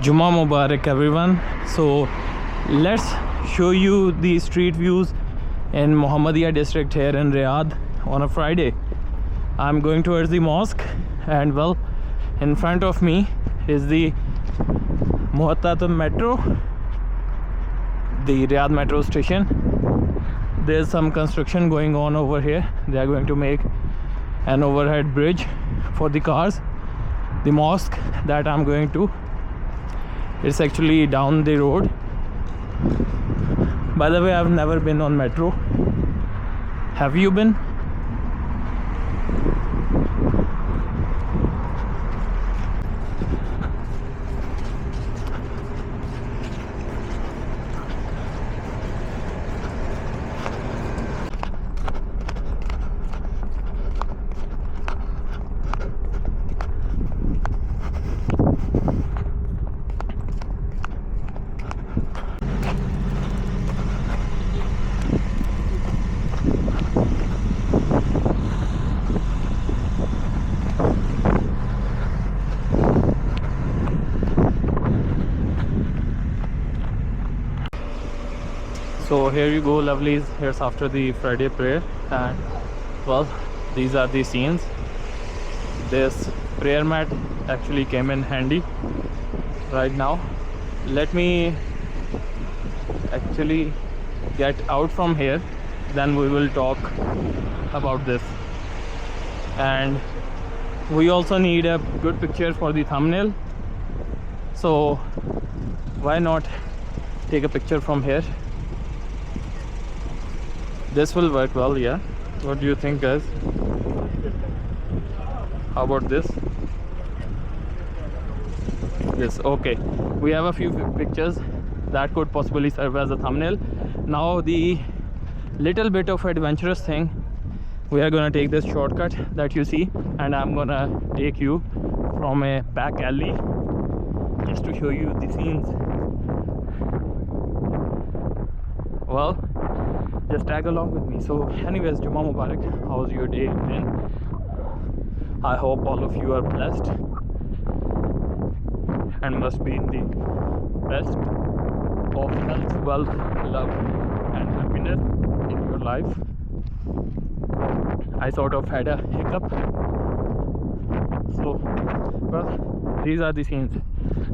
Juma Mubarak everyone. So let's show you the street views in Muhammadiyah district here in Riyadh on a Friday. I'm going towards the mosque, and well, in front of me is the Muhammadiyah metro, the Riyadh metro station. There's some construction going on over here. They are going to make an overhead bridge for the cars. The mosque that I'm going to, it's actually down the road. By the way, I've never been on metro. Have you been? So here you go, lovelies. Here's after the Friday prayer, and well, these are the scenes. This prayer mat actually came in handy right now. Let me actually get out from here, then we will talk about this. And we also need a good picture for the thumbnail, so why not take a picture from here? This will work well, yeah. What do you think, guys? How about this? Yes, okay. We have a few pictures that could possibly serve as a thumbnail. Now the little bit of adventurous thing, we are gonna take this shortcut that you see, and I'm gonna take you from a back alley just to show you the scenes. Well, just tag along with me. So anyways, Juma Mubarak. How's your day been? I hope all of you are blessed and must be in the best of health, wealth, love and happiness in your life. I sort of had a hiccup, so well, these are the scenes.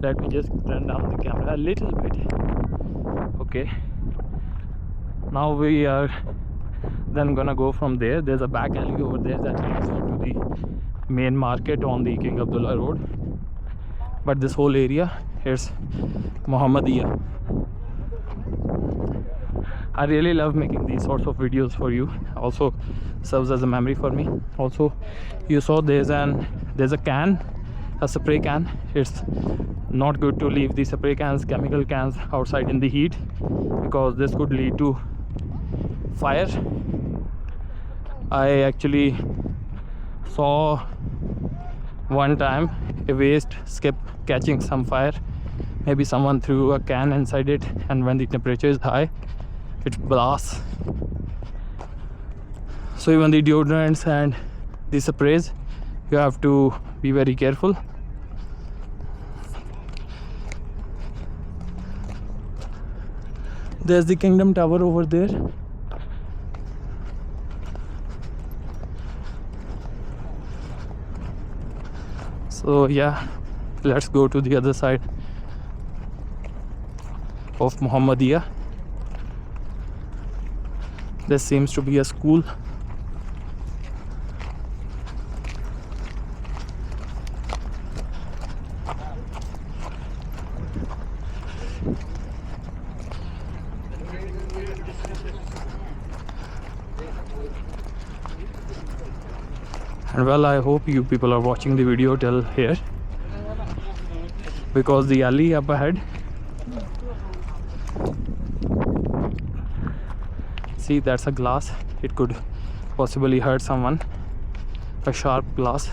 Let me just turn down the camera a little bit. Okay, now we are then gonna go from there. There's a back alley over there that leads into the main market on the King Abdullah Road. But this whole area, here's Muhammadiyah. I really love making these sorts of videos for you. Also serves as a memory for me. Also, you saw there's a can, a spray can. It's not good to leave the spray cans, chemical cans outside in the heat, because this could lead to fire. I actually saw one time a waste skip catching some fire. Maybe someone threw a can inside it, and when the temperature is high, it blasts. So even the deodorants and the sprays, you have to be very careful. There's the Kingdom Tower over there. So yeah, let's go to the other side of Muhammadiyah. This seems to be a school. And well, I hope you people are watching the video till here, because the alley up ahead, see, that's a glass. It could possibly hurt someone, a sharp glass.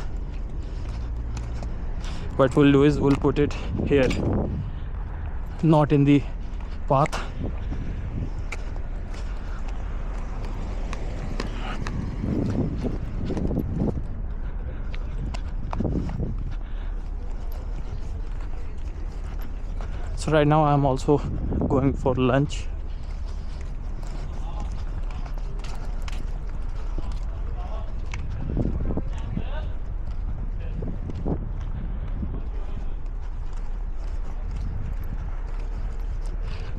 What we'll do is we'll put it here, not in the path. So right now I'm also going for lunch.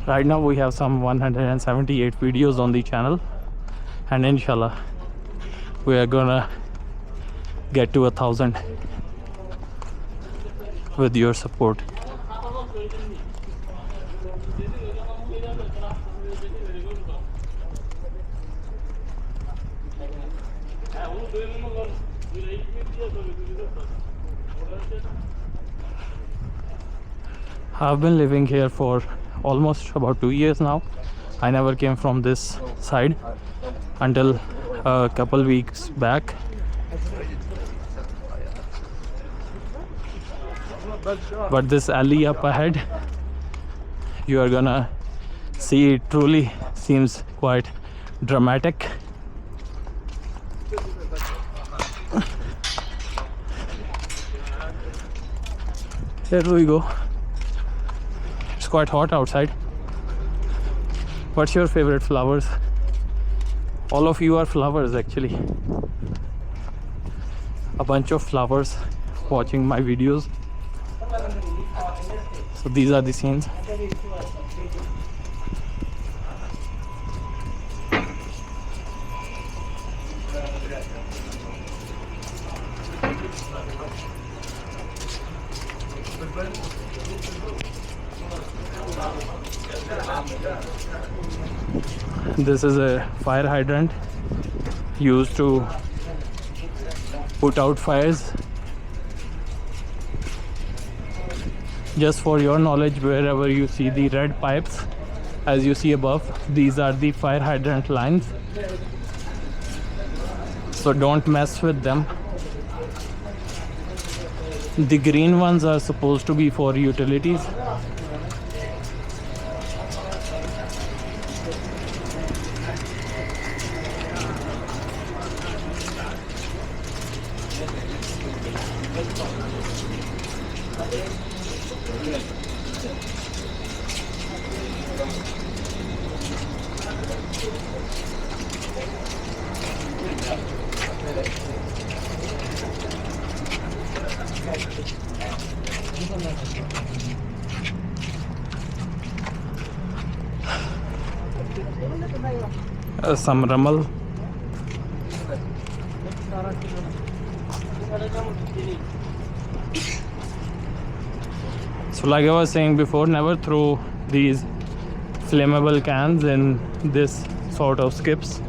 Right now we have some 178 videos on the channel, and inshallah we are gonna get to 1,000 with your support. I've been living here for almost about 2 years now. I never came from this side until a couple weeks back. But this alley up ahead, you are gonna see, it truly seems quite dramatic. Here we go. It's quite hot outside. What's your favorite flowers? All of you are flowers actually. A bunch of flowers watching my videos. So these are the scenes. This is a fire hydrant used to put out fires. Just for your knowledge, wherever you see the red pipes, as you see above, these are the fire hydrant lines. So don't mess with them. The green ones are supposed to be for utilities. Some ramal. So like I was saying before, never throw these flammable cans in this sort of skips.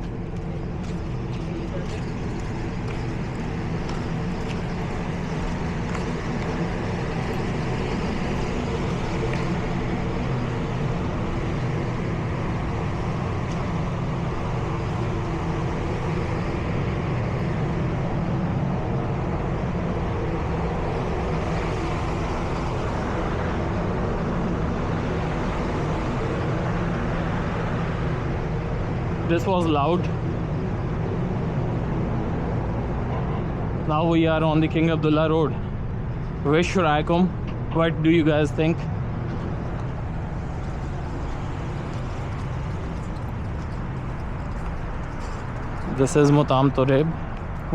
This was loud. Now we are on the King Abdullah Road. Where should I come? What do you guys think? This is Mutam Toreb,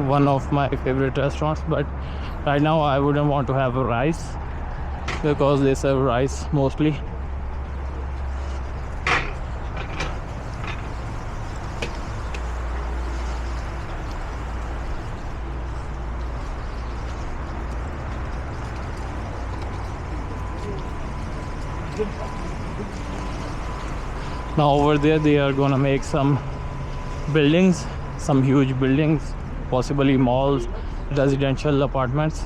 one of my favorite restaurants, but right now I wouldn't want to have a rice because they serve rice mostly. Now over there they are gonna make some buildings, some huge buildings, possibly malls, residential apartments.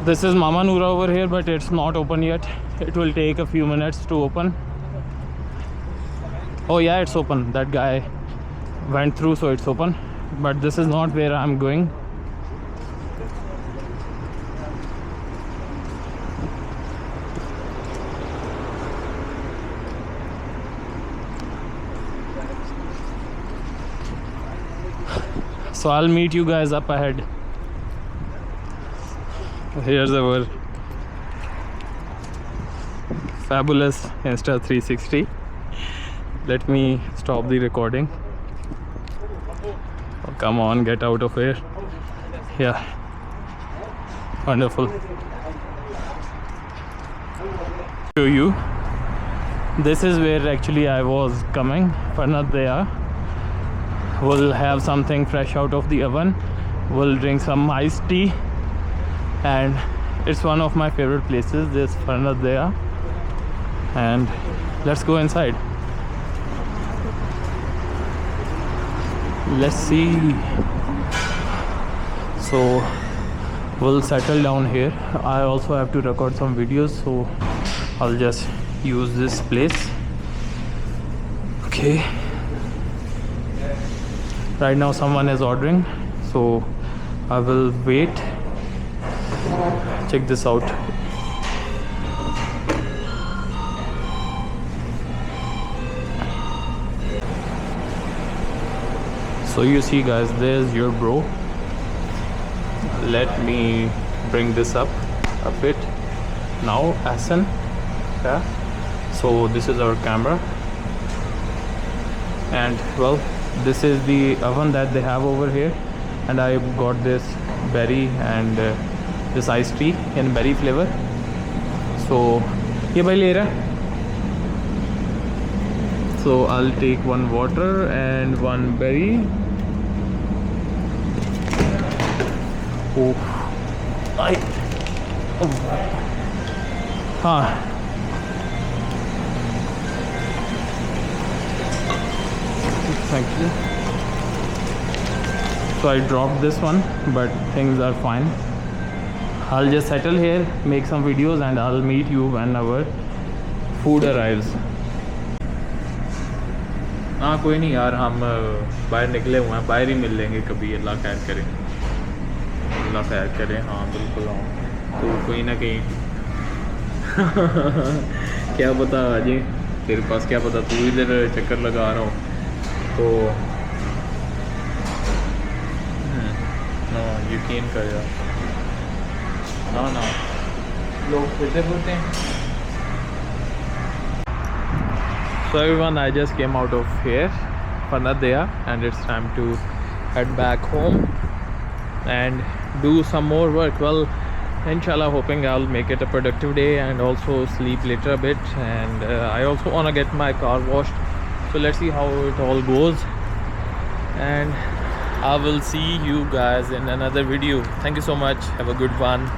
This is Mama Noora over here, but it's not open yet. It will take a few minutes to open. Oh yeah, it's open. That guy went through, so it's open. But this is not where I'm going. So I'll meet you guys up ahead. Here's our fabulous Insta 360. Let me stop the recording. Oh, come on, get out of here. Yeah, wonderful. Show you. This is where actually I was coming. Furn Aldayaa. We'll have something fresh out of the oven. We'll drink some iced tea, and it's one of my favorite places, this Furn Aldayaa. And let's go inside. Let's see. So we'll settle down here. I also have to record some videos, so I'll just use this place. Okay, right now someone is ordering, so I will wait. Check this out. So you see guys, there's your bro. Let me bring this up a bit now. Asan. Yeah, so this is our camera, and well, this is the oven that they have over here, and I got this berry and this iced tea in berry flavor. So ye bhai le raha. So I'll take one water and one berry. Oh, Thank you. So I dropped this one, but things are fine. I'll just settle here, make some videos, and I'll meet you when our food arrives. हाँ कोई नहीं यार, हम बाहर निकले हुए हैं, बाहर ही मिल लेंगे कभी, अल्लाह खैर करे, अल्लाह खैर करे। हाँ बिल्कुल, हाँ तो कोई ना कहीं क्या पता अजय तेरे पास, क्या पता तू इधर चक्कर लगा रहा हो तो ना यकीन कर यार, ना लोग इधर होते हैं। So everyone, I just came out of here, Furn Aldayaa, and it's time to head back home and do some more work. Well, inshallah, hoping I'll make it a productive day and also sleep later a bit. And I also want to get my car washed. So let's see how it all goes. And I will see you guys in another video. Thank you so much. Have a good one.